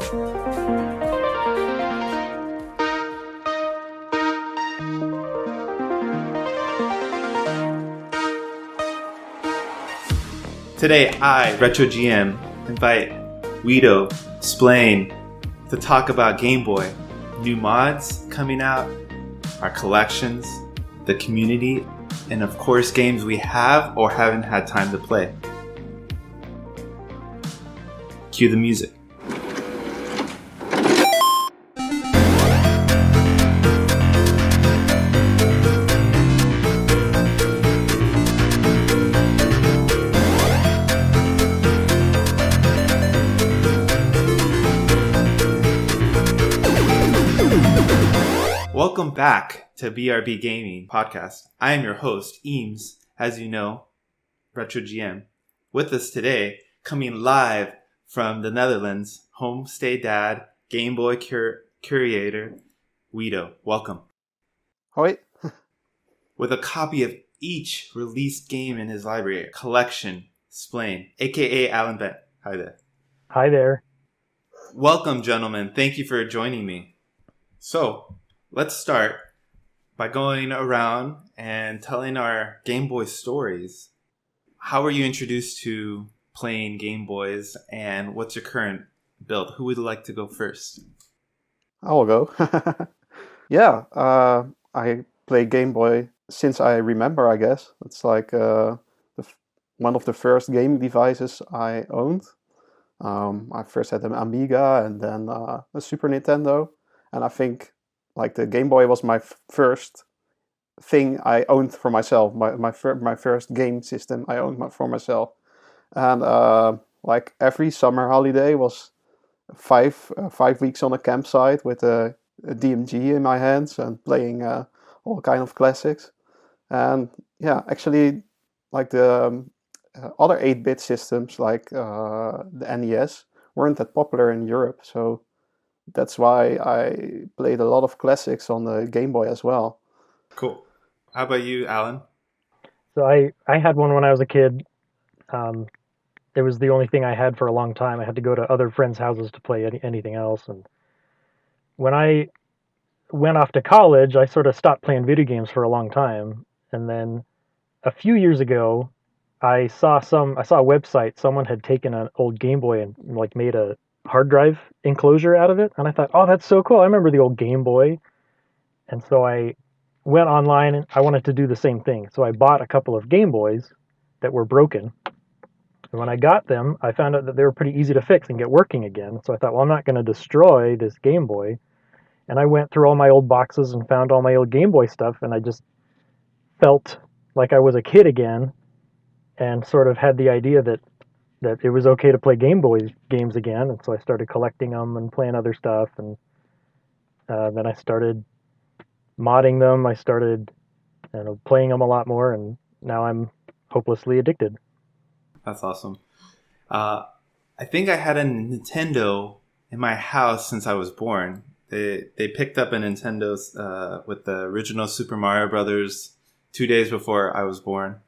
Today, I, Retro GM, invite Wiedo, Splain to talk about Game Boy, new mods coming out, our collections, the community, and of course games we have or haven't had time to play. Cue the music. Welcome back to BRB Gaming Podcast. I am your host, Eems, as you know, Retro GM. With us today, coming live from the Netherlands, home stay dad, Game Boy curator, Wiedo. Welcome. Hoi. With a copy of each released game in his library, collection, Splain, aka Alan Bent. Hi there. Hi there. Welcome, gentlemen. Thank you for joining me. So, let's start by going around and telling our Game Boy stories. How were you introduced to playing Game Boys, and what's your current build? Who would like to go first? I will go. Yeah, I play Game Boy since I remember, I guess. It's like one of the first game devices I owned. I first had an Amiga and then a Super Nintendo. And I think like the Game Boy was my first thing I owned for myself. My first game system I owned for myself. And like every summer holiday was 5 weeks on a campsite with a DMG in my hands and playing all kind of classics. And yeah, actually like the other 8-bit systems like the NES weren't that popular in Europe. So that's why I played a lot of classics on the Game Boy as well. Cool. How about you, Alan? So I had one when I was a kid. It was the only thing I had for a long time. I had to go to other friends' houses to play anything else. And when I went off to college, I sort of stopped playing video games for a long time. And then a few years ago, I saw a website. Someone had taken an old Game Boy and like made a hard drive enclosure out of it, and I thought, oh, that's so cool. I remember the old Game Boy. And so I went online and I wanted to do the same thing. So I bought a couple of Game Boys that were broken. And when I got them, I found out that they were pretty easy to fix and get working again. So I thought, well, I'm not going to destroy this Game Boy. And I went through all my old boxes and found all my old Game Boy stuff, and I just felt like I was a kid again and sort of had the idea that it was okay to play Game Boy games again. And so I started collecting them and playing other stuff. And then I started modding them. I started playing them a lot more. And now I'm hopelessly addicted. That's awesome. I think I had a Nintendo in my house since I was born. They picked up a Nintendo with the original Super Mario Brothers 2 days before I was born.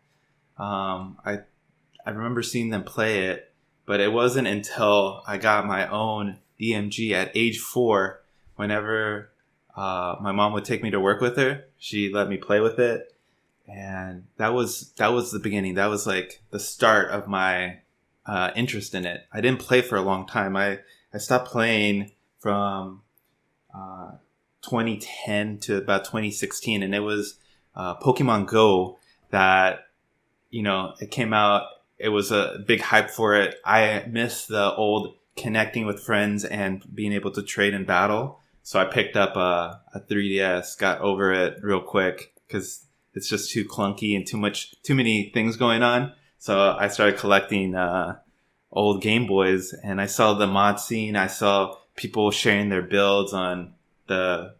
I remember seeing them play it, but it wasn't until I got my own DMG at age 4. Whenever my mom would take me to work with her, she let me play with it, and that was the beginning. That was like the start of my interest in it. I didn't play for a long time. I stopped playing from 2010 to about 2016, and it was Pokemon Go that, it came out. It was a big hype for it. I miss the old connecting with friends and being able to trade in battle. So I picked up a 3DS, got over it real quick because it's just too clunky and too many things going on. So I started collecting old Game Boys, and I saw the mod scene. I saw people sharing their builds on the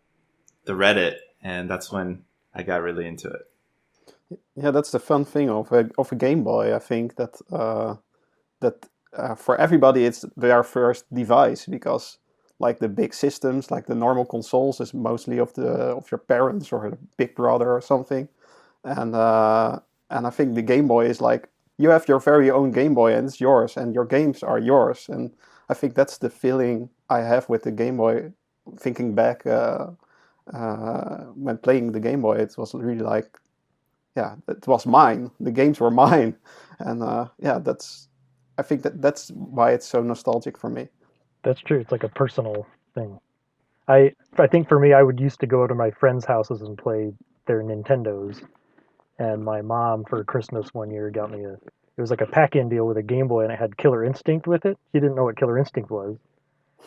Reddit, and that's when I got really into it. Yeah, that's the fun thing of a Game Boy. I think that for everybody it's their first device, because like the big systems, like the normal consoles, is mostly of your parents or a big brother or something, and I think the Game Boy is like, you have your very own Game Boy and it's yours, and your games are yours, and I think that's the feeling I have with the Game Boy, thinking back when playing the Game Boy, it was really like, yeah, it was mine. The games were mine, and yeah, I think that's why it's so nostalgic for me. That's true. It's like a personal thing. I think for me, I would used to go to my friends' houses and play their Nintendos. And my mom for Christmas one year got me it was like a pack-in deal with a Game Boy, and it had Killer Instinct with it. She didn't know what Killer Instinct was,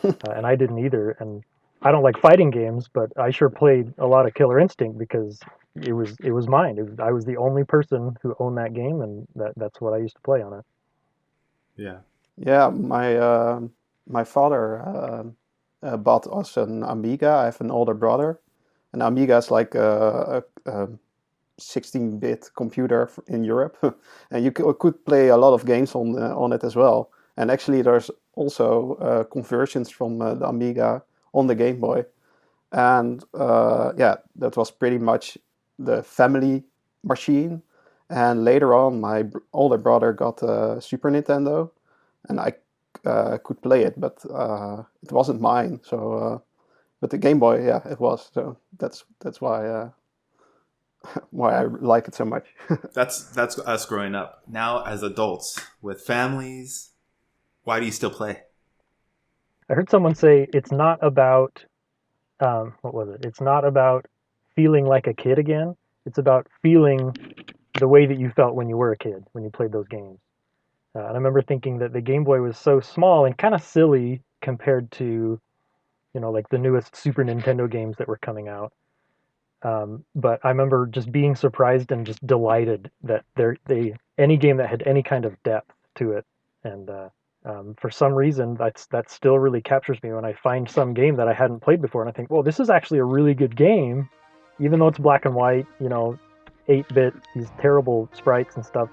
and I didn't either. And I don't like fighting games, but I sure played a lot of Killer Instinct because it was mine. I was the only person who owned that game, and that's what I used to play on it. Yeah. Yeah, my father bought us an Amiga. I have an older brother. An Amiga is like a 16-bit computer in Europe, and you could play a lot of games on it as well. And actually, there's also conversions from the Amiga on the Game Boy. And yeah, that was pretty much the family machine. And later on, my older brother got a Super Nintendo, and I could play it, but it wasn't mine. So, but the Game Boy, yeah, it was. So that's why why I like it so much. That's us growing up. Now as adults with families, why do you still play? I heard someone say it's not about what was it? It's not about feeling like a kid again. It's about feeling the way that you felt when you were a kid when you played those games. And I remember thinking that the Game Boy was so small and kind of silly compared to, like the newest Super Nintendo games that were coming out. But I remember just being surprised and just delighted that any game that had any kind of depth to it, and for some reason that still really captures me when I find some game that I hadn't played before, and I think, well, this is actually a really good game, even though it's black and white, 8-bit, these terrible sprites and stuff.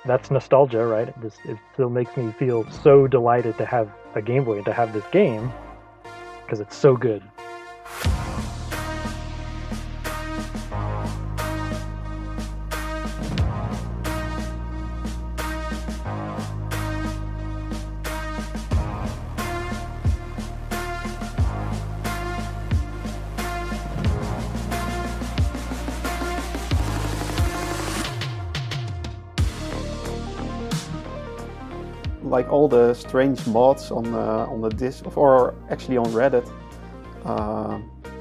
That's nostalgia, right? It still makes me feel so delighted to have a Game Boy and to have this game because it's so good. Like all the strange mods on the disc, or actually on Reddit,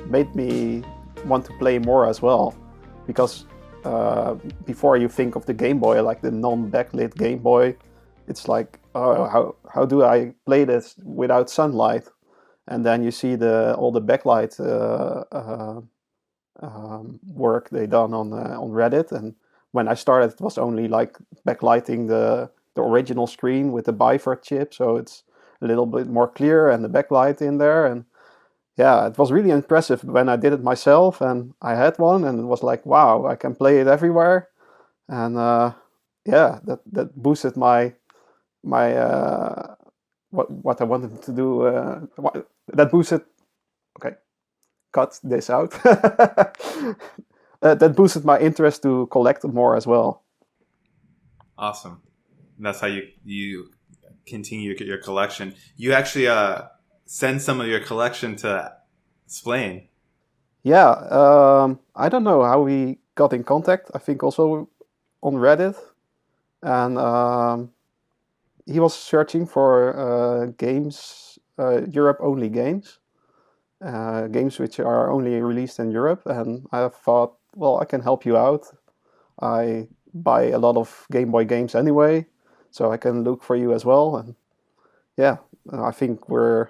made me want to play more as well. Because before you think of the Game Boy, like the non-backlit Game Boy, it's like, oh, how do I play this without sunlight? And then you see all the backlight work they done on Reddit. And when I started, it was only like backlighting the original screen with the bifert chip, so it's a little bit more clear and the backlight in there. And yeah, it was really impressive when I did it myself, and I had one, and it was like, wow, I can play it everywhere. And yeah, that boosted my what I wanted to do. That boosted. Okay, cut this out. That boosted my interest to collect more as well. Awesome. That's how you continue your collection. You actually send some of your collection to Splain. Yeah, I don't know how we got in contact. I think also on Reddit, and he was searching for games, Europe-only games, games which are only released in Europe. And I thought, well, I can help you out. I buy a lot of Game Boy games anyway, so I can look for you as well. And yeah, I think I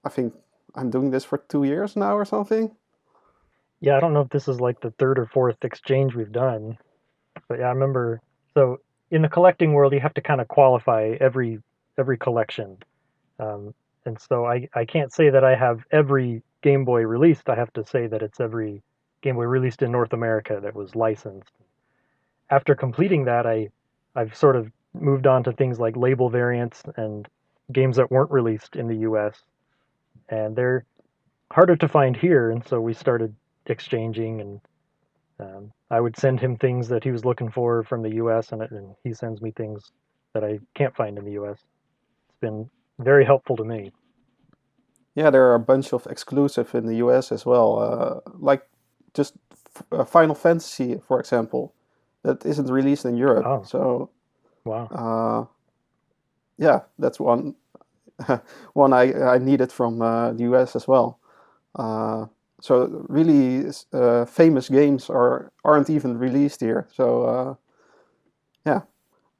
think I'm doing this for 2 years now or something. Yeah, I don't know if this is like the third or fourth exchange we've done, but yeah, I remember. So in the collecting world, you have to kind of qualify every collection, and so I can't say that I have every Game Boy released. I have to say that it's every Game Boy released in North America that was licensed. After completing that, I've sort of moved on to things like label variants and games that weren't released in the U.S. and they're harder to find here, and so we started exchanging, and I would send him things that he was looking for from the U.S., and he sends me things that I can't find in the U.S. It's been very helpful to me. Yeah, there are a bunch of exclusive in the US as well. Like just Final Fantasy, for example, that isn't released in Europe. Oh, So wow. uh, yeah, that's one one I needed from the US as well. Uh, so really famous games aren't even released here. So yeah,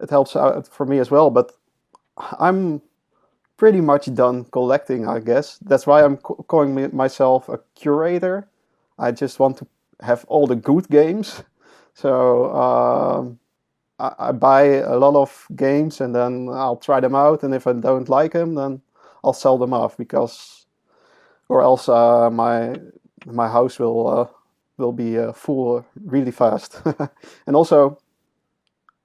it helps out for me as well. But I'm pretty much done collecting, I guess. That's why I'm calling myself a curator. I just want to have all the good games. So I buy a lot of games and then I'll try them out. And if I don't like them, then I'll sell them off because, or else my house will be full really fast. And also,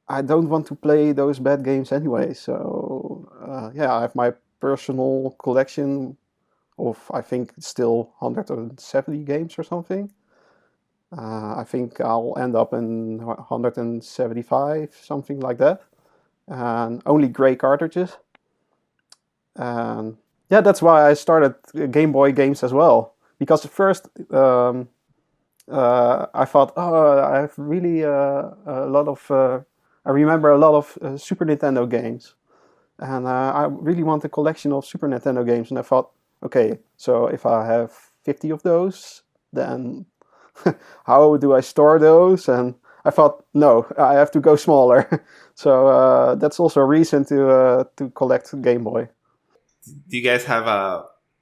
I don't want to play those bad games anyway. So yeah, I have my personal collection of I think still 170 games or something. I think I'll end up in 175, something like that, and only gray cartridges. And yeah, that's why I started Game Boy games as well. Because at first I thought, oh, I have really a lot of. I remember a lot of Super Nintendo games, and I really want a collection of Super Nintendo games. And I thought, okay, so if I have 50 of those, then how do I store those? And I thought, no, I have to go smaller. So that's also a reason to collect Game Boy. Do you guys have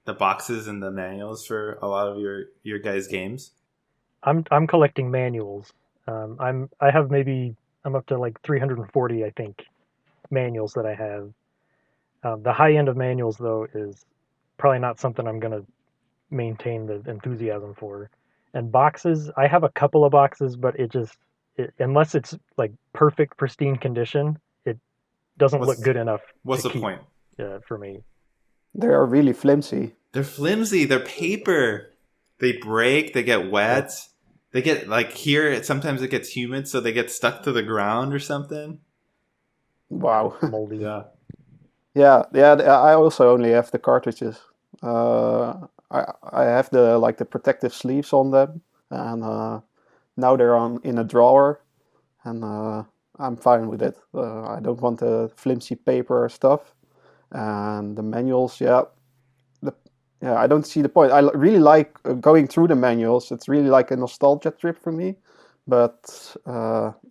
the boxes and the manuals for a lot of your guys' games? I'm collecting manuals. I have maybe I'm up to like 340, I think, manuals that I have. The high end of manuals though is probably not something I'm gonna maintain the enthusiasm for. And boxes, I have a couple of boxes, but unless it's like perfect pristine condition, it doesn't look What's good enough what's to the keep point? for me. They are really flimsy. They're flimsy. They're paper. They break. They get Yep. wet. They get like here. Sometimes it gets humid, so they get stuck to the ground or something. Wow. Moldy. Yeah, Yeah. I also only have the cartridges. I have the protective sleeves on them, and now they're on in a drawer, and I'm fine with it. I don't want the flimsy paper stuff, and the manuals. The, yeah, I don't see the point. Really like going through the manuals. It's really like a nostalgia trip for me. But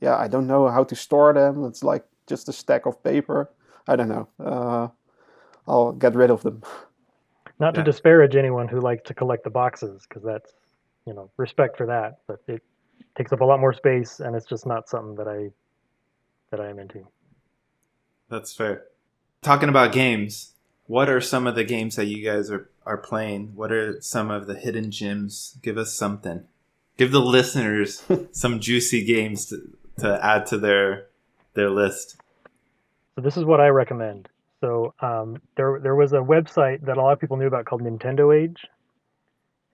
yeah, I don't know how to store them. It's like just a stack of paper. I don't know. I'll get rid of them. Not to yeah. disparage anyone who likes to collect the boxes, because that's respect for that, but it takes up a lot more space, and it's just not something that I am into. That's fair. Talking about games, what are some of the games that you guys are playing? What are some of the hidden gems? Give us something. Give the listeners some juicy games to add to their list. So this is what I recommend. So there was a website that a lot of people knew about called Nintendo Age,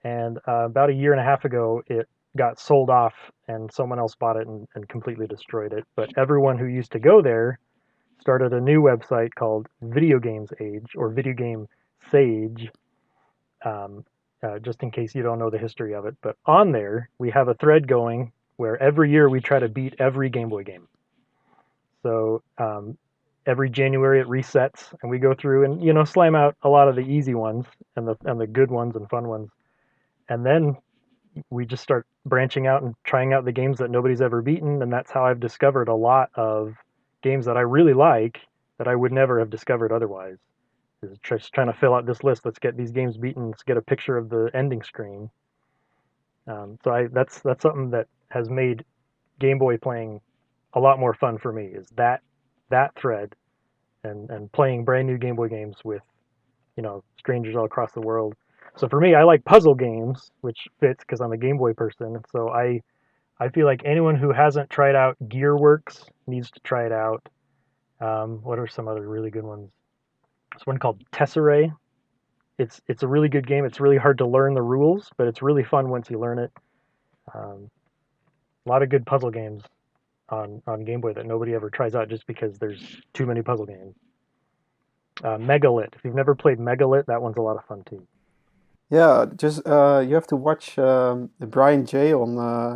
and about a year and a half ago, it got sold off, and someone else bought it and completely destroyed it. But everyone who used to go there started a new website called Video Games Age or Video Game Sage. Um, just in case you don't know the history of it, but on there we have a thread going where every year we try to beat every Game Boy game. So every January it resets, and we go through and slam out a lot of the easy ones and the good ones and fun ones, and then we just start branching out and trying out the games that nobody's ever beaten, and that's how I've discovered a lot of games that I really like that I would never have discovered otherwise. Is just trying to fill out this list. Let's get these games beaten. Let's get a picture of the ending screen. That's something that has made Game Boy playing a lot more fun for me. Is that thread and playing brand new Game Boy games with strangers all across the world. So for me, I like puzzle games, which fits because I'm a Game Boy person. So I feel like anyone who hasn't tried out Gearworks needs to try it out. What are some other really good ones? There's one called Tesserae. It's a really good game. It's really hard to learn the rules, but it's really fun once you learn it. Um, a lot of good puzzle games on Game Boy that nobody ever tries out just because there's too many puzzle games. Megalith. If you've never played Megalith, that one's a lot of fun too. Yeah, just you have to watch Brian J on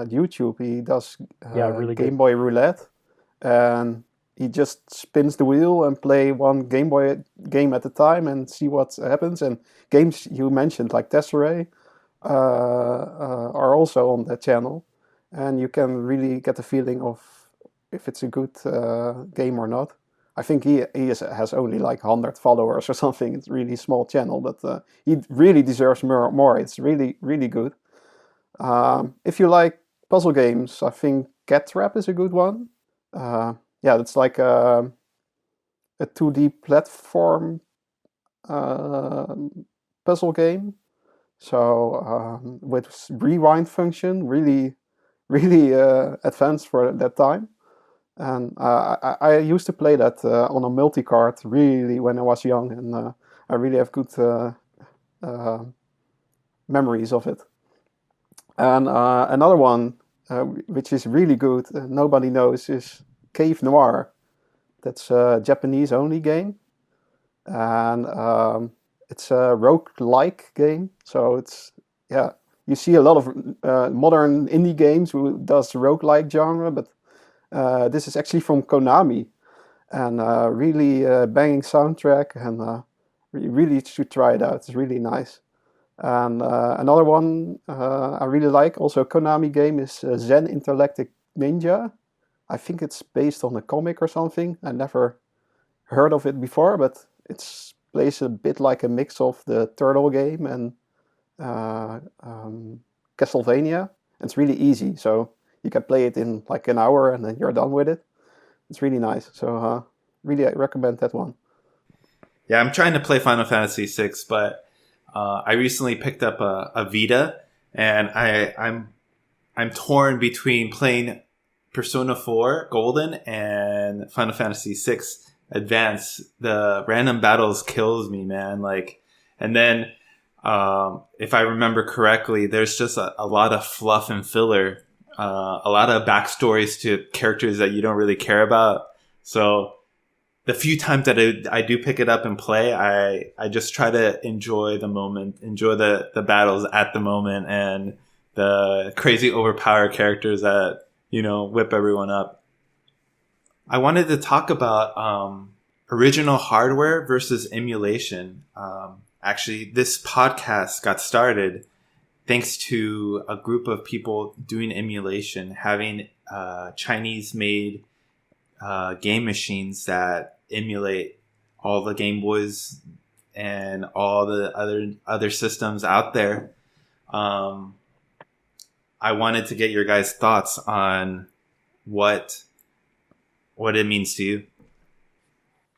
YouTube. He does Yeah, really Game good. Boy Roulette, and he just spins the wheel and play one Game Boy game at a time and see what happens. And games you mentioned like Tesserae are also on that channel, and you can really get the feeling of if it's a good game or not. I think has only like 100 followers or something. It's a really small channel, but he really deserves more. It's really good. If you like puzzle games, I think Cat Trap is a good one. Uh, yeah, it's like a 2D platform uh, puzzle game. So with rewind function, really advanced for that time. And I used to play that on a multi-card really when I was young, and I really have good uh, memories of it. And another one which is really good, nobody knows, is Cave Noir. That's a Japanese only game, and it's a rogue-like game. So it's yeah, you see a lot of modern indie games who does rogue-like genre, but this is actually from Konami, and really banging soundtrack, and you really should try it out. It's really nice. And another one I really like, also a Konami game, is Zen Intergalactic Ninja. I think it's based on a comic or something. I never heard of it before, but it's plays a bit like a mix of the Turtle game and Castlevania. It's really easy, so you can play it in like an hour and then you're done with it. It's really nice. So really, I recommend that one. Yeah, I'm trying to play Final Fantasy VI, but I recently picked up a Vita, and I'm torn between playing Persona 4 Golden and Final Fantasy 6 Advance. The random battles kills me, man. Like, and then if I remember correctly, there's just a lot of fluff and filler, a lot of backstories to characters that you don't really care about. So the few times that I do pick it up and play, I just try to enjoy the moment, enjoy the battles at the moment, and the crazy overpowered characters that, whip everyone up. I wanted to talk about original hardware versus emulation. Actually, this podcast got started thanks to a group of people doing emulation, having Chinese made game machines that emulate all the Game Boys and all the other systems out there. I wanted to get your guys' thoughts on what it means to you.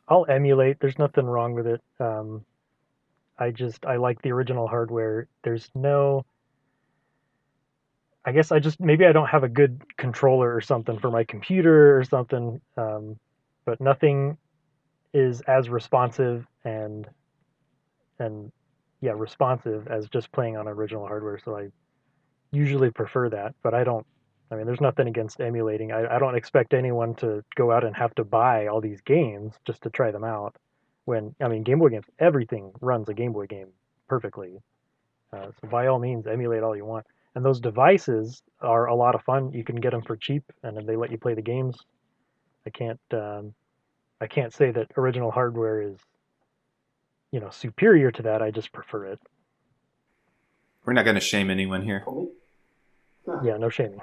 I'll emulate. There's nothing wrong with it. I like the original hardware. There's no. I guess maybe I don't have a good controller or something for my computer or something. But nothing is as responsive and yeah, responsive as just playing on original hardware. So I usually prefer that, but I don't. I mean, there's nothing against emulating. I don't expect anyone to go out and have to buy all these games just to try them out. When I mean, Game Boy games, everything runs a Game Boy game perfectly. So by all means, emulate all you want. And those devices are a lot of fun. You can get them for cheap, and then they let you play the games. I can't I can't say that original hardware is superior to that. I just prefer it. We're not going to shame anyone here. Yeah, no shaming.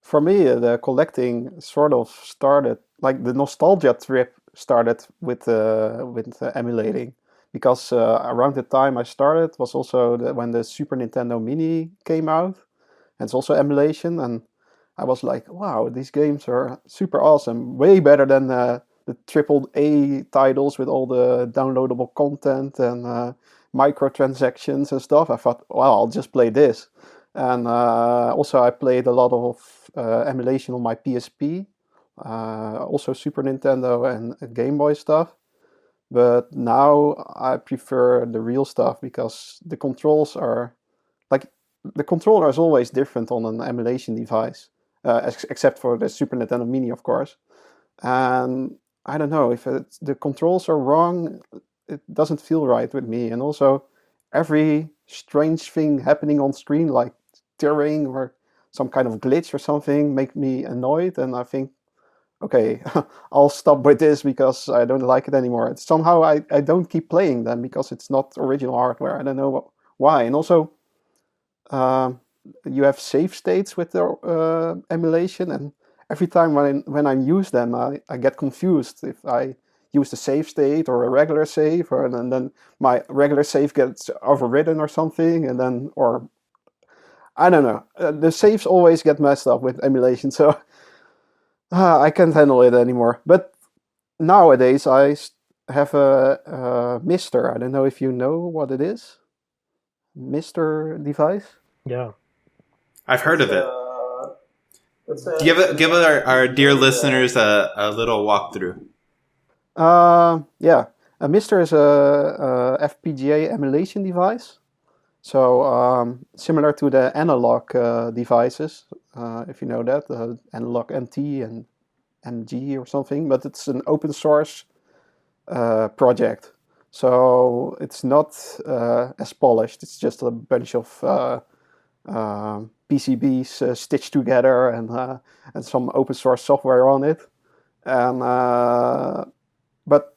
For me, the collecting sort of started, like the nostalgia trip started with emulating, because around the time I started was also when the Super Nintendo Mini came out, and it's also emulation, and I was like, wow, these games are super awesome, way better than the triple A titles with all the downloadable content and microtransactions and stuff. I thought, well, I'll just play this. And also, I played a lot of emulation on my PSP, also Super Nintendo and Game Boy stuff. But now I prefer the real stuff because the controls are like the controller is always different on an emulation device, except for the Super Nintendo Mini, of course. And I don't know if the controls are wrong, it doesn't feel right with me. And also, every strange thing happening on screen, like tearing or some kind of glitch or something, make me annoyed, and I think, okay, I'll stop with this because I don't like it anymore. It's somehow I don't keep playing them because it's not original hardware. I don't know why. And also, you have save states with the emulation, and every time when I use them, I get confused if I use the save state or a regular save, and then my regular save gets overridden or something, and then, or I don't know. The saves always get messed up with emulation, so I can't handle it anymore. But nowadays I have a Mister. I don't know if you know what it is. Mister device. Yeah. I've heard of it. Give our dear listeners a little walkthrough. Yeah, a Mister is a FPGA emulation device. So similar to the analog devices, if you know that, analog NT and MG or something, but it's an open source project. So it's not as polished. It's just a bunch of PCBs stitched together and some open source software on it. And but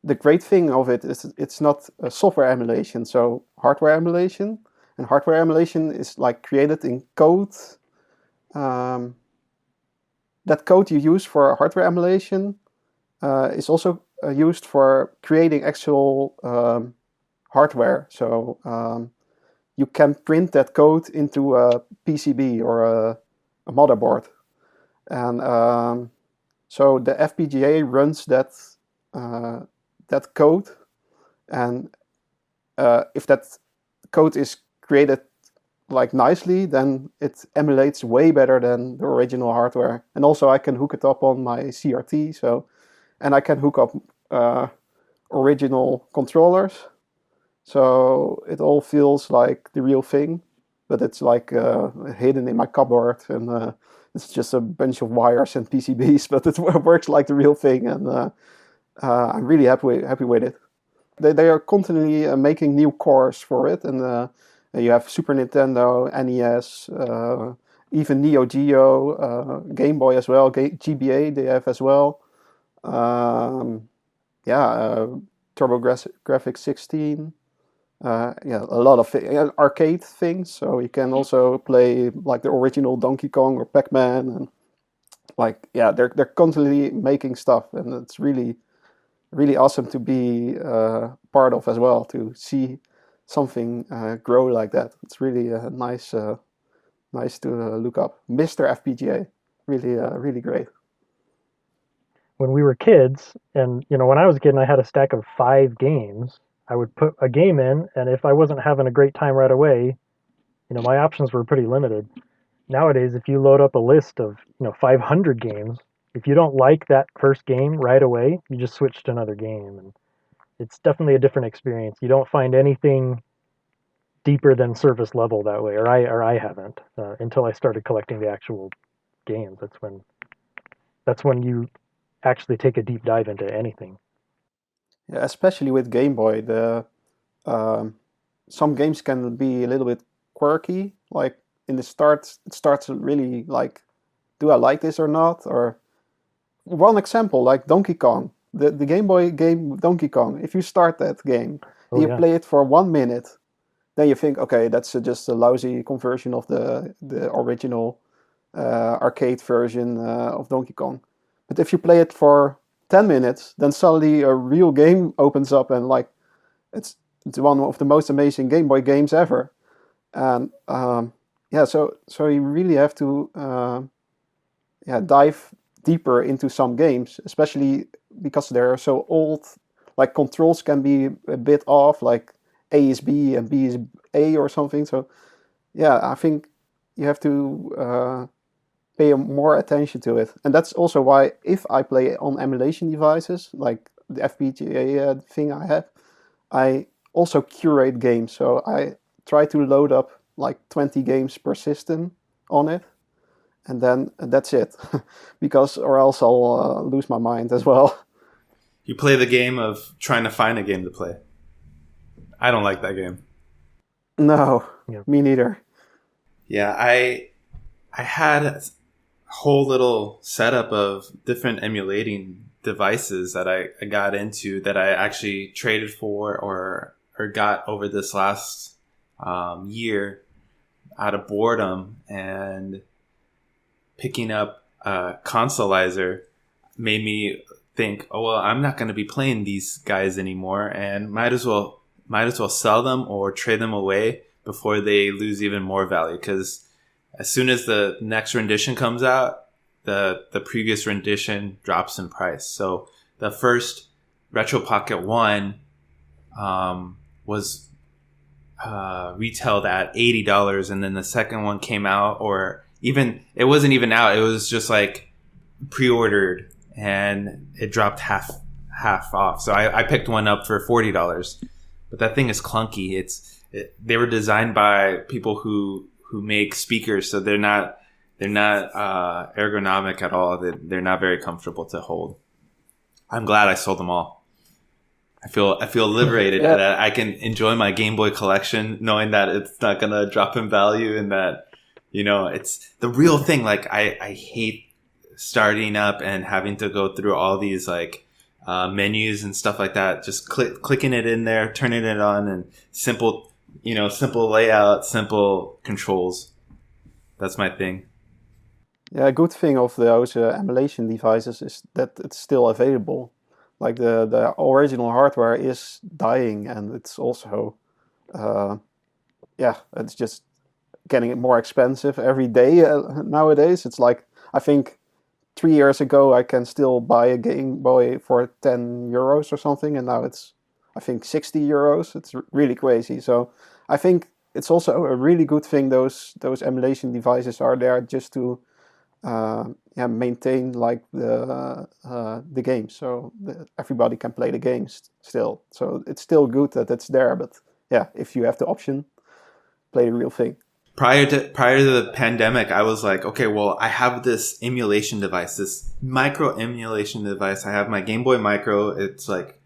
the great thing of it is it's not a software emulation, so hardware emulation. And hardware emulation is like created in code. That code you use for hardware emulation is also used for creating actual hardware. So you can print that code into a PCB or a motherboard. And so the FPGA runs that code, and if that code is created like nicely, then it emulates way better than the original hardware. And also I can hook it up on my CRT, and I can hook up original controllers, so it all feels like the real thing, but it's like hidden in my cupboard, and it's just a bunch of wires and PCBs, but it works like the real thing, and I'm really happy with it. They are constantly making new cores for it, and you have Super Nintendo, NES, even Neo Geo, Game Boy as well, GBA they have as well. TurboGrafx 16. A lot of arcade things. So you can also play like the original Donkey Kong or Pac-Man, and they're constantly making stuff, and it's really, really awesome to be part of as well, to see something grow like that. It's really nice to look up. Mr. FPGA, really, really great. When we were kids, and when I was a kid and I had a stack of 5 games, I would put a game in, and if I wasn't having a great time right away, my options were pretty limited. Nowadays, if you load up a list of 500 games, if you don't like that first game right away, you just switch to another game, and it's definitely a different experience. You don't find anything deeper than surface level that way, or I haven't until I started collecting the actual games. That's when you actually take a deep dive into anything. Yeah, especially with Game Boy, some games can be a little bit quirky. Like in the start, it starts really like, do I like this or not? Or one example, like Donkey Kong, the Game Boy game Donkey Kong. If you start that game, you play it for 1 minute, then you think, okay, that's just a lousy conversion of the original arcade version of Donkey Kong. But if you play it for 10 minutes, then suddenly a real game opens up, and like it's one of the most amazing Game Boy games ever. And so you really have to dive deeper into some games, especially because they're so old. Like controls can be a bit off, like A is B and B is A or something. So yeah, I think you have to pay more attention to it. And that's also why if I play on emulation devices, like the FPGA thing I have, I also curate games. So I try to load up like 20 games per system on it, and then that's it, because or else I'll lose my mind as well. You play the game of trying to find a game to play. I don't like that game. No, Yeah. me neither. Yeah, I had a whole little setup of different emulating devices that I got into that I actually traded for or got over this last year out of boredom, and picking up a consolizer made me think, oh well, I'm not going to be playing these guys anymore, and might as well sell them or trade them away before they lose even more value. Because as soon as the next rendition comes out, the previous rendition drops in price. So the first Retro Pocket 1 was retailed at $80, and then the second one came out, or even it wasn't even out. It was just like pre-ordered, and it dropped half off. So I picked one up for $40, but that thing is clunky. They were designed by people who make speakers, so they're not ergonomic at all. They're not very comfortable to hold. I'm glad I sold them all. I feel liberated that I can enjoy my Game Boy collection, knowing that it's not gonna drop in value, and that, you know, it's the real thing. Like I hate starting up and having to go through all these like menus and stuff like that. Just clicking it in there, turning it on, and simple layout, simple controls. That's my thing. Yeah, a good thing of those emulation devices is that it's still available. Like the original hardware is dying, and it's also, it's just getting more expensive every day nowadays. It's like, I think 3 years ago I can still buy a Game Boy for €10 or something, and now it's, I think, €60. It's really crazy. So I think it's also a really good thing those emulation devices are there just to maintain like the game, so everybody can play the games still. So it's still good that it's there, but yeah, if you have the option, play the real thing. Prior to the pandemic, I was like, okay, well, I have this emulation device, this micro emulation device. I have my Game Boy Micro. It's like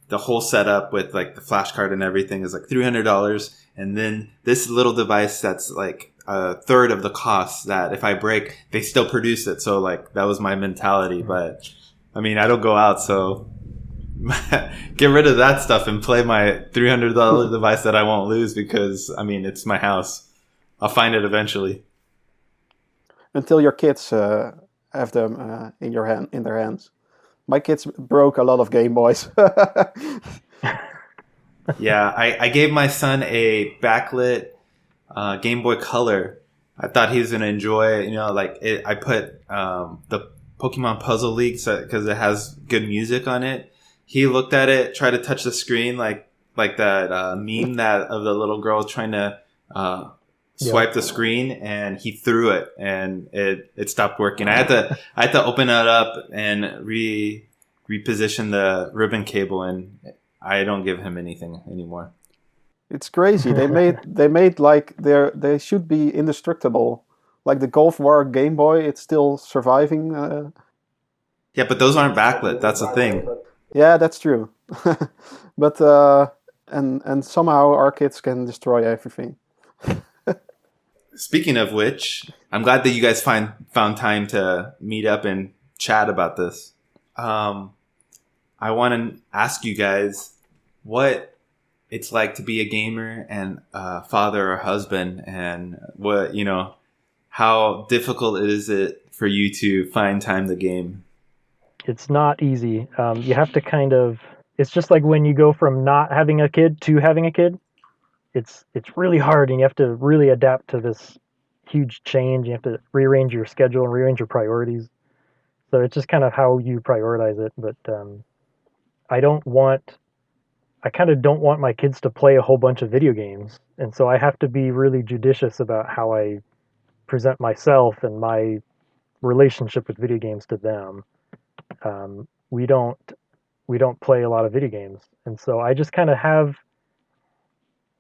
the whole setup with like the flash card and everything is like $300, and then this little device that's like a third of the cost, that if I break, they still produce it. So like that was my mentality. But I mean, I don't go out, so get rid of that stuff and play my $300 device that I won't lose, because I mean, it's my house. I'll find it eventually. Until your kids have them in their hands. My kids broke a lot of Game Boys. Yeah, I gave my son a backlit Game Boy Color. I thought he was gonna enjoy it. You know, like I put the Pokemon Puzzle League because it has good music on it. He looked at it, tried to touch the screen like that meme that of the little girl trying to swipe the screen, and he threw it, and it stopped working. I had to open it up and reposition the ribbon cable, and I don't give him anything anymore. It's crazy. They made like they should be indestructible. Like the Gulf War Game Boy, it's still surviving. Yeah, but those aren't backlit. That's the thing. Yeah, that's true. But and somehow our kids can destroy everything. Speaking of which, I'm glad that you guys found time to meet up and chat about this. I want to ask you guys what it's like to be a gamer and a father or husband, and what, you know, how difficult is it for you to find time to game? It's not easy. You have to it's just like when you go from not having a kid to having a kid. It's really hard, and you have to really adapt to this huge change. You have to rearrange your schedule and rearrange your priorities. So it's just kind of how you prioritize it. But I kind of don't want my kids to play a whole bunch of video games. And so I have to be really judicious about how I present myself and my relationship with video games to them. We don't play a lot of video games. And so I just kind of have,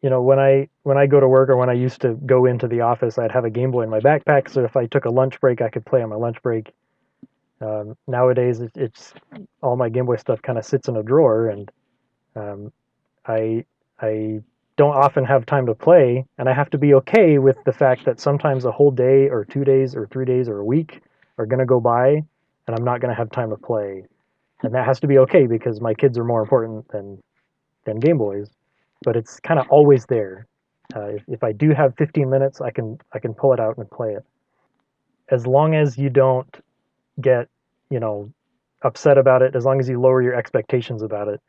you know, when I go to work, or when I used to go into the office, I'd have a Game Boy in my backpack. So if I took a lunch break, I could play on my lunch break. Nowadays, it's all my Game Boy stuff kind of sits in a drawer, and I I don't often have time to play, and I have to be okay with the fact that sometimes a whole day or 2 days or 3 days or a week are going to go by, and I'm not going to have time to play. And that has to be okay because my kids are more important than Game Boys. But it's kind of always there. If I do have 15 minutes, I can pull it out and play it. As long as you don't get, you know, upset about it, as long as you lower your expectations about it,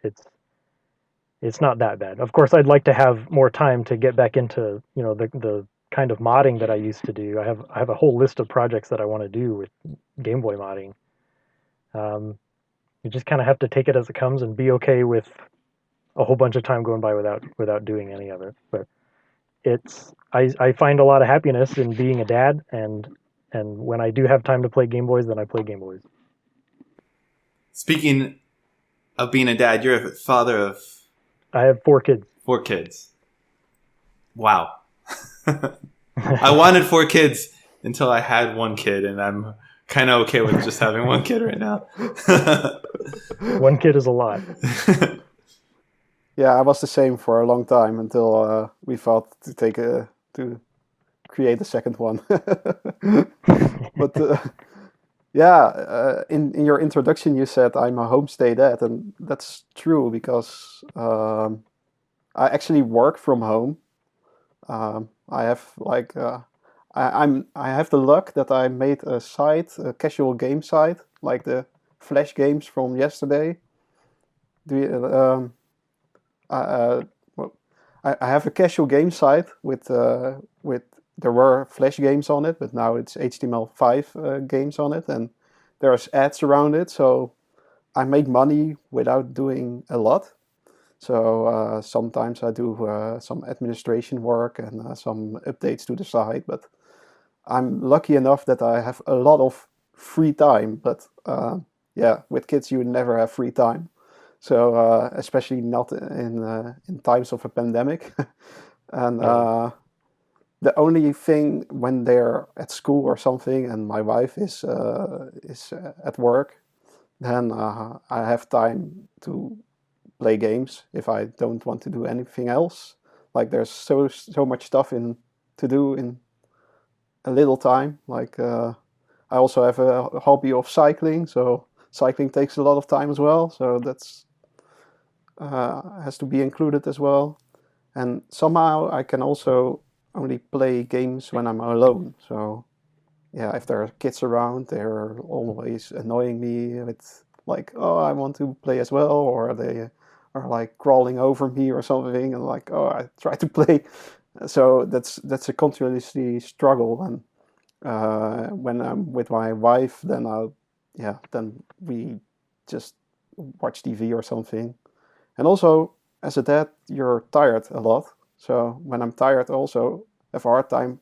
it's not that bad. Of course, I'd like to have more time to get back into, you know, the kind of modding that I used to do. I have a whole list of projects that I want to do with Game Boy modding. You just kind of have to take it as it comes and be okay with a whole bunch of time going by without doing any of it. But I find a lot of happiness in being a dad, and when I do have time to play Game Boys, then I play Game Boys. Speaking of being a dad, you're a father of... I have 4 kids. 4 kids. Wow. I wanted 4 kids until I had 1 kid, and I'm kind of okay with just having 1 kid right now. 1 kid is a lot. Yeah, I was the same for a long time until we thought to create a second one. But in your introduction you said I'm a homestay dad, and that's true because I actually work from home. I have I have the luck that I made a site, a casual game site, like the Flash games from yesterday. Do you, well, I have a casual game site with there were Flash games on it, but now it's HTML5 games on it, and there's ads around it, so I make money without doing a lot. So sometimes I do some administration work and some updates to the site, but I'm lucky enough that I have a lot of free time. But with kids you never have free time. So especially not in times of a pandemic. And the only thing when they're at school or something, and my wife is at work, then I have time to play games if I don't want to do anything else. Like there's so much stuff to do in a little time. Like I also have a hobby of cycling, so cycling takes a lot of time as well. So that's has to be included as well. And somehow I can also only play games when I'm alone. So yeah, if there are kids around, they're always annoying me with like, oh, I want to play as well, or they are like crawling over me or something, and like, oh, I try to play. So that's a continuously struggle. And when I'm with my wife, then then we just watch TV or something. And also, as a dad, you're tired a lot. So when I'm tired, also have a hard time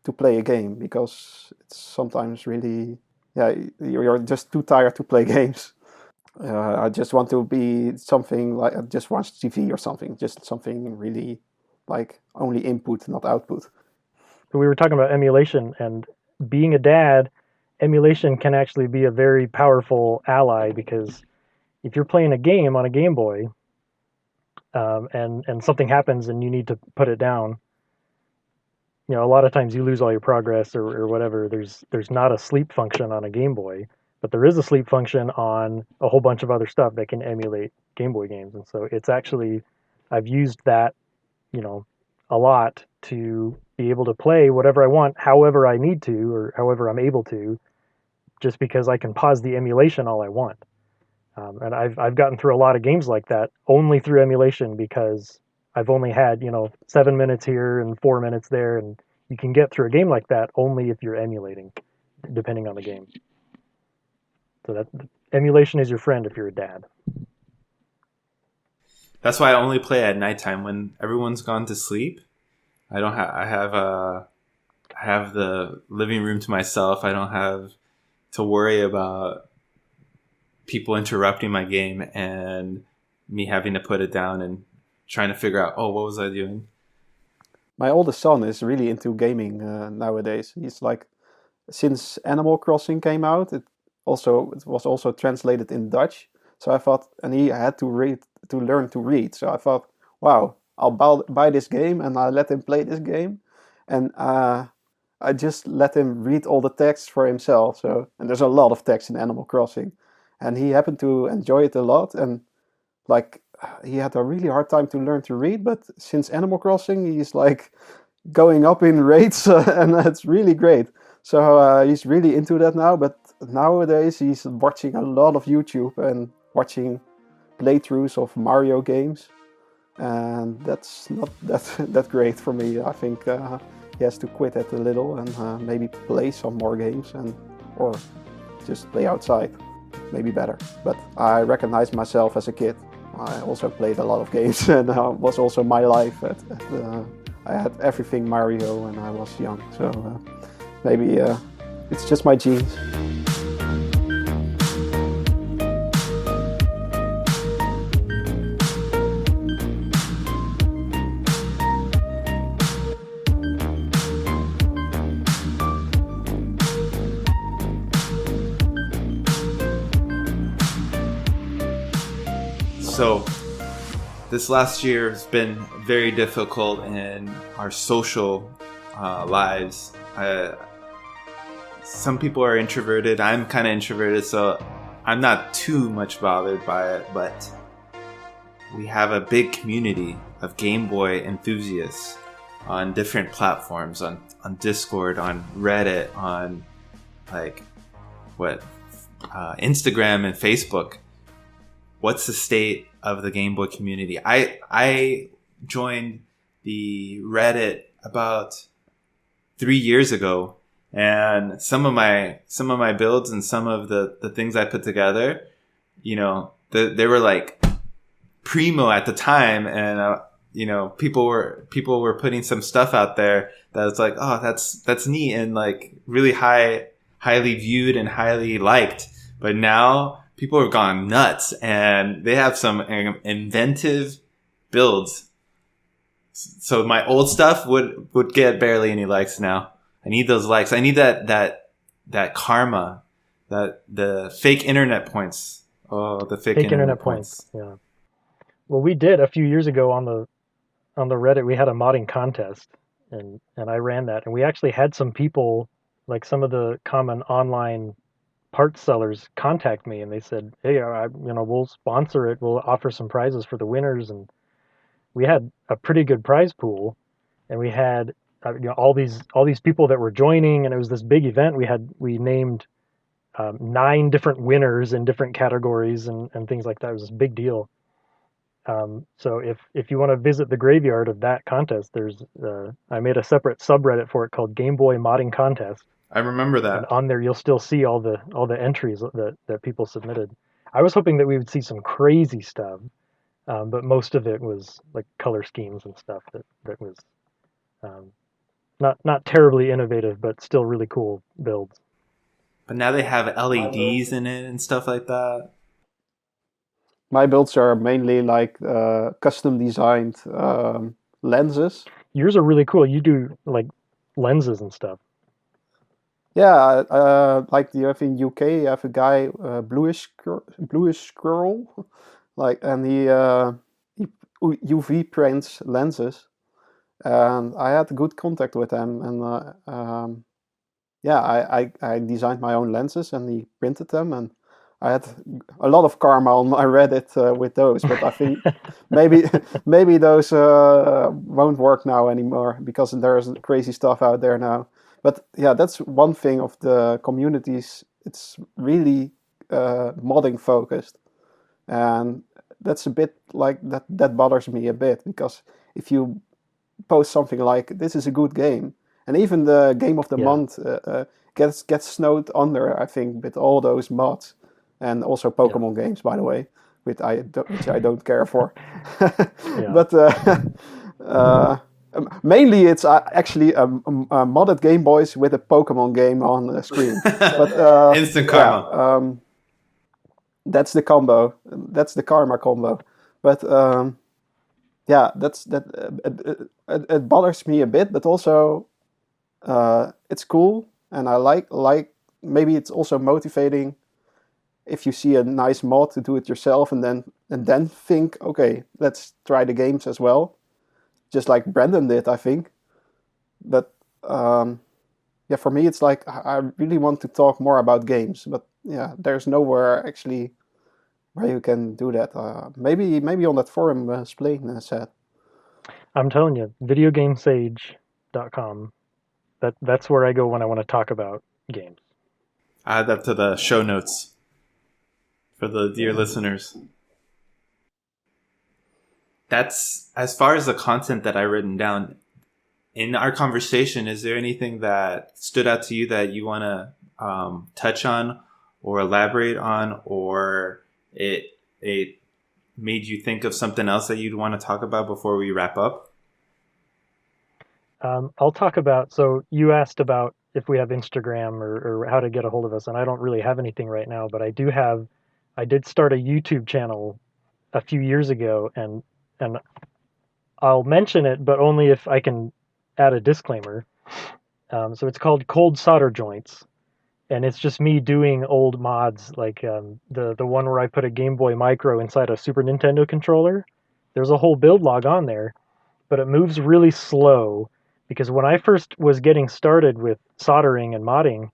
to play a game because it's sometimes really, you're just too tired to play games. I just want to be something like I just watch TV or something, just something really like only input, not output. We were talking about emulation, and being a dad, emulation can actually be a very powerful ally because if you're playing a game on a Game Boy and something happens and you need to put it down, you know, a lot of times you lose all your progress or whatever. There's not a sleep function on a Game Boy, but there is a sleep function on a whole bunch of other stuff that can emulate Game Boy games. And so it's actually, I've used that, you know, a lot to be able to play whatever I want, however I need to, or however I'm able to, just because I can pause the emulation all I want. And I've gotten through a lot of games like that only through emulation because I've only had, you know, 7 minutes here and 4 minutes there, and you can get through a game like that only if you're emulating, depending on the game. So that emulation is your friend if you're a dad. That's why I only play at nighttime when everyone's gone to sleep. I don't have. I have the living room to myself. I don't have to worry about people interrupting my game and me having to put it down and trying to figure out, oh, what was I doing? My oldest son is really into gaming nowadays. He's like, since Animal Crossing came out, it was translated in Dutch. So I thought, and he had to learn to read. So I thought, wow, I'll buy this game, and I let him play this game, and I just let him read all the text for himself. So, and there's a lot of text in Animal Crossing, and he happened to enjoy it a lot. And like, he had a really hard time to learn to read, but since Animal Crossing, he's like going up in rates, and it's really great. So he's really into that now. But nowadays, he's watching a lot of YouTube and watching playthroughs of Mario games, and that's not that great for me. I think he has to quit it a little and maybe play some more games or just play outside, maybe better. But I recognize myself as a kid. I also played a lot of games, and was also my life. I had everything Mario when I was young, so maybe it's just my genes. So, this last year has been very difficult in our social lives. Some people are introverted. I'm kind of introverted, so I'm not too much bothered by it, but we have a big community of Game Boy enthusiasts on different platforms, on Discord, on Reddit, on Instagram and Facebook. What's the state of the Game Boy community? I joined the Reddit about 3 years ago, and some of my builds and some of the things I put together, they were like primo at the time, and people were putting some stuff out there that was like, oh, that's neat and like really highly viewed and highly liked. But now people have gone nuts, and they have some inventive builds. So my old stuff would get barely any likes now. I need those likes. I need that karma, the fake internet points. Oh, the fake internet points. Yeah. Well, we did a few years ago on the Reddit. We had a modding contest, and I ran that, and we actually had some people, like some of the common online parts sellers, contact me, and they said, hey, we'll sponsor it, we'll offer some prizes for the winners. And we had a pretty good prize pool, and we had all these people that were joining, and it was this big event. We named 9 different winners in different categories and things like that. It was this big deal. So if you want to visit the graveyard of that contest, there's I made a separate subreddit for it called Game Boy Modding Contest. I remember that. And on there, you'll still see all the entries that people submitted. I was hoping that we would see some crazy stuff, but most of it was like color schemes and stuff that was not terribly innovative, but still really cool builds. But now they have LEDs in it and stuff like that. My builds are mainly like custom designed lenses. Yours are really cool. You do like lenses and stuff. Yeah, like you have in UK, you have a guy, bluish squirrel, and he UV prints lenses, and I had good contact with him, and I designed my own lenses, and he printed them, and I had a lot of karma on my Reddit with those, but I think maybe those won't work now anymore because there's crazy stuff out there now. But yeah, that's one thing of the communities. It's really modding focused, and that's a bit like that. That bothers me a bit because if you post something like "this is a good game," and even the game of the month gets snowed under, I think, with all those mods, and also Pokemon games, by the way, which I don't care for. But mainly, it's actually a modded Game Boys with a Pokemon game on the screen. But instant karma. That's the combo. That's the karma combo. But it bothers me a bit. But also, it's cool, and I like. Maybe it's also motivating if you see a nice mod to do it yourself, and then and then think, okay, let's try the games as well, just like Brandon did, I think. But yeah, for me, it's like I really want to talk more about games, but yeah, there's nowhere actually where you can do that. Maybe on that forum Splain said. I'm telling you, videogamesage.com. That's where I go when I want to talk about games. Add that to the show notes for the dear listeners. That's as far as the content that I've written down. In our conversation, is there anything that stood out to you that you want to touch on or elaborate on, or it made you think of something else that you'd want to talk about before we wrap up? I'll talk about, so you asked about if we have Instagram or how to get a hold of us, and I don't really have anything right now, but I did start a YouTube channel a few years ago, and I'll mention it, but only if I can add a disclaimer. So it's called Cold Solder Joints, and it's just me doing old mods, like the one where I put a Game Boy Micro inside a Super Nintendo controller. There's a whole build log on there, but it moves really slow because when I first was getting started with soldering and modding,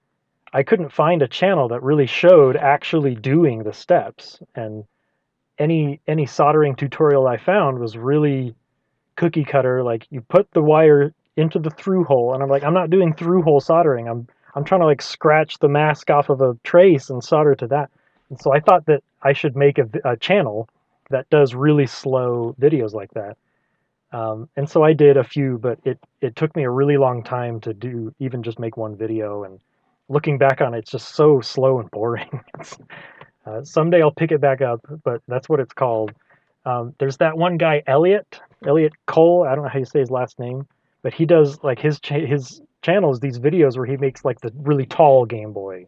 I couldn't find a channel that really showed actually doing the steps, and any soldering tutorial I found was really cookie cutter. Like, you put the wire into the through hole, and I'm like, I'm not doing through hole soldering. I'm trying to like scratch the mask off of a trace and solder to that. And so I thought that I should make a channel that does really slow videos like that. And so I did a few, but it took me a really long time to do, even just make one video. And looking back on it, it's just so slow and boring. Someday I'll pick it back up, but that's what it's called. There's that one guy, Elliot Cole. I don't know how you say his last name, but he does like his channels, these videos where he makes like the really tall Game Boy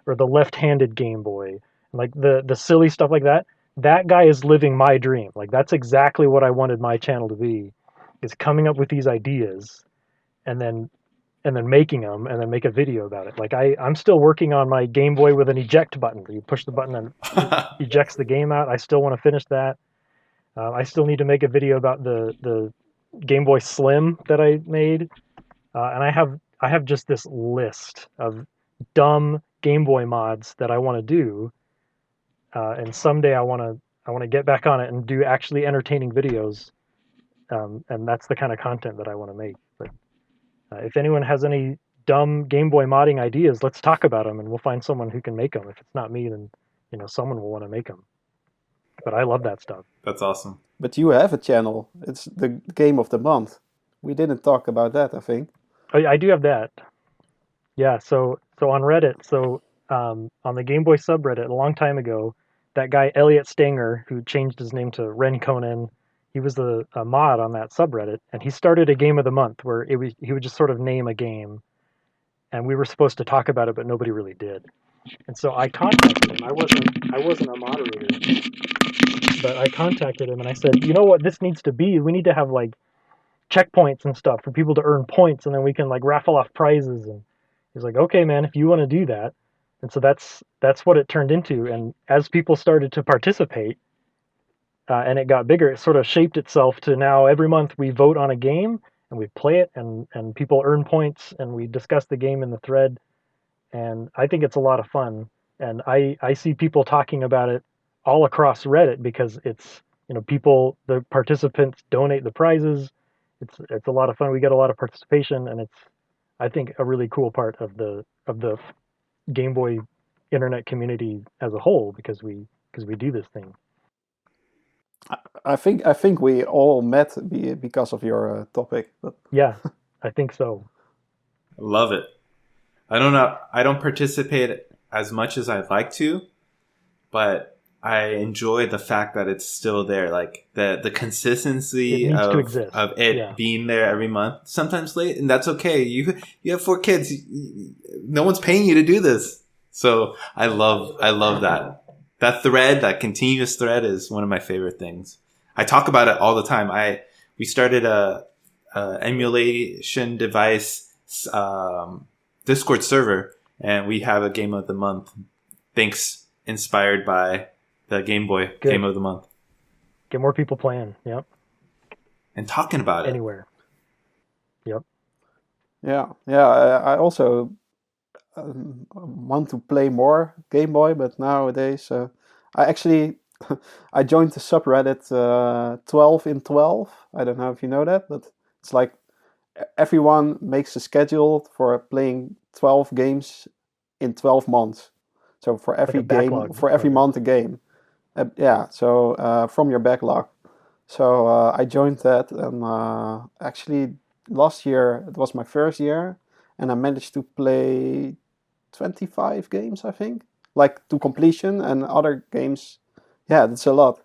or the left-handed Game Boy, like the silly stuff like that. That guy is living my dream. Like, that's exactly what I wanted my channel to be, is coming up with these ideas and then making them and then make a video about it. Like, I'm still working on my Game Boy with an eject button. You push the button and it ejects the game out. I still want to finish that. I still need to make a video about the Game Boy Slim that I made. And I have just this list of dumb Game Boy mods that I want to do. And someday I want to get back on it and do actually entertaining videos, and that's the kind of content that I want to make. But if anyone has any dumb Game Boy modding ideas, let's talk about them, and we'll find someone who can make them. If it's not me, then someone will want to make them. But I love that stuff. That's awesome. But you have a channel. It's the Game of the Month. We didn't talk about that, I think. I do have that. Yeah. So on Reddit, on the Game Boy subreddit a long time ago, that guy Elliot Stanger, who changed his name to Ren Conan, he was a mod on that subreddit, and he started a Game of the Month where he would just sort of name a game, and we were supposed to talk about it, but nobody really did. And so I contacted him. I wasn't a moderator, but I contacted him and I said, you know what this needs to be? We need to have like checkpoints and stuff for people to earn points, and then we can like raffle off prizes. And he's like, okay, man, if you want to do that. And so that's what it turned into. And as people started to participate, and it got bigger, it sort of shaped itself to now every month we vote on a game and we play it, and people earn points, and we discuss the game in the thread. And I think it's a lot of fun. And I see people talking about it all across Reddit because it's, the participants donate the prizes. It's a lot of fun. We get a lot of participation, and it's, I think, a really cool part of the Game Boy internet community as a whole, because we do this thing. I think we all met because of your topic. But... Yeah, I think so. Love it. I don't know. I don't participate as much as I'd like to, but I enjoy the fact that it's still there. Like the consistency of it being there every month. Sometimes late, and that's okay. You have 4 kids. No one's paying you to do this. So I love that. That thread, that continuous thread, is one of my favorite things. I talk about it all the time. We started a emulation device Discord server, and we have a Game of the Month. Thanks, inspired by the Game Boy Game of the Month. Get more people playing. Yep. And talking about it. Anywhere. Yep. Yeah. I also want to play more Game Boy, but nowadays I actually I joined the subreddit 12 in 12. I don't know if you know that, but it's like everyone makes a schedule for playing 12 games in 12 months. So for every game, for every month a game. So from your backlog. So I joined that, and actually last year it was my first year, and I managed to play 25 games, I think, like to completion, and other games. Yeah, that's a lot.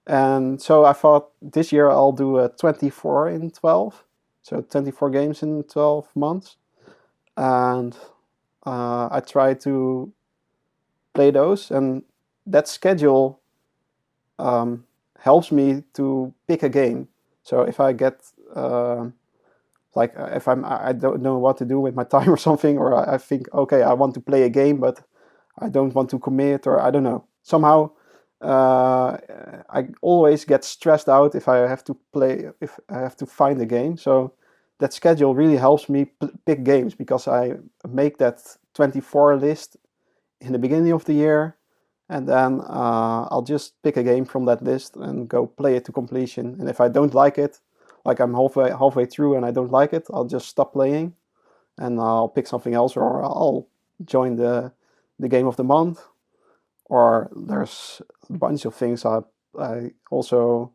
And so I thought this year I'll do a 24 in 12, so 24 games in 12 months, and I try to play those, and that schedule helps me to pick a game. So if I get if I don't know what to do with my time or something, or I think, okay, I want to play a game, but I don't want to commit, or I don't know. Somehow, I always get stressed out if I have to find a game. So that schedule really helps me pick games, because I make that 24 list in the beginning of the year, and then I'll just pick a game from that list and go play it to completion. And if I don't like it, like I'm halfway through and I don't like it, I'll just stop playing and I'll pick something else, or I'll join the game of the month. Or there's a bunch of things. I also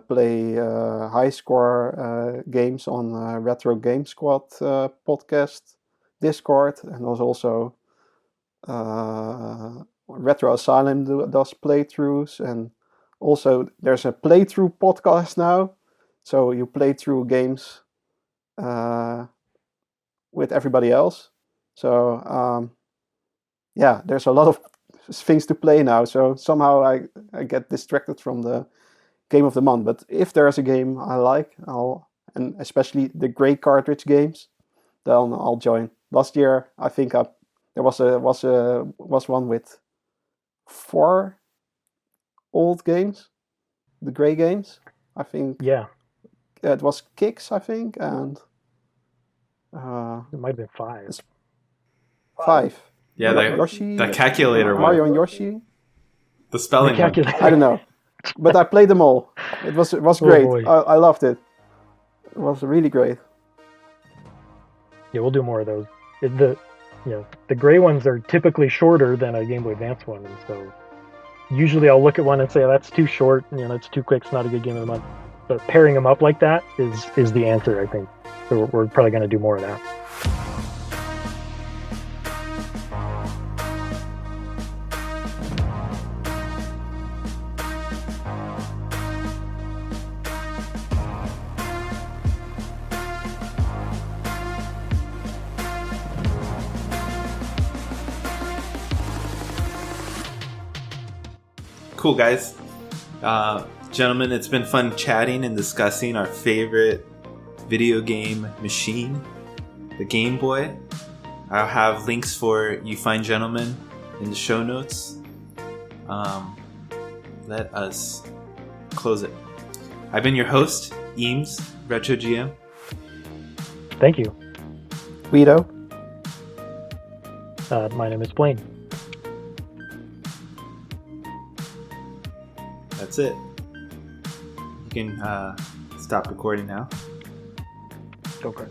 play high score games on Retro Game Squad podcast Discord, and there's also Retro Asylum does playthroughs, and also there's a playthrough podcast now. So you play through games with everybody else. So there's a lot of things to play now. So somehow I get distracted from the game of the month. But if there's a game I like, and especially the gray cartridge games, then I'll join. Last year I think there was one with 4 old games, the gray games. I think. Yeah. It was Kicks, I think, and it might have been 5. 5. Yeah, Yoshi, the calculator one. Mario and Yoshi. The spelling one. I don't know, but I played them all. It was great. I loved it. It was really great. Yeah, we'll do more of those. The gray ones are typically shorter than a Game Boy Advance one, and so usually I'll look at one and say, that's too short, it's too quick, it's not a good game of the month. But pairing them up like that is the answer, I think. So we're probably going to do more of that. Cool, guys. Gentlemen, it's been fun chatting and discussing our favorite video game machine, the Game Boy. I'll have links for you fine gentlemen in the show notes. Let us close it. I've been your host, Eems, Retro GM. Thank you. Wiedo. My name is Splain. That's it. You can stop recording now. Okay.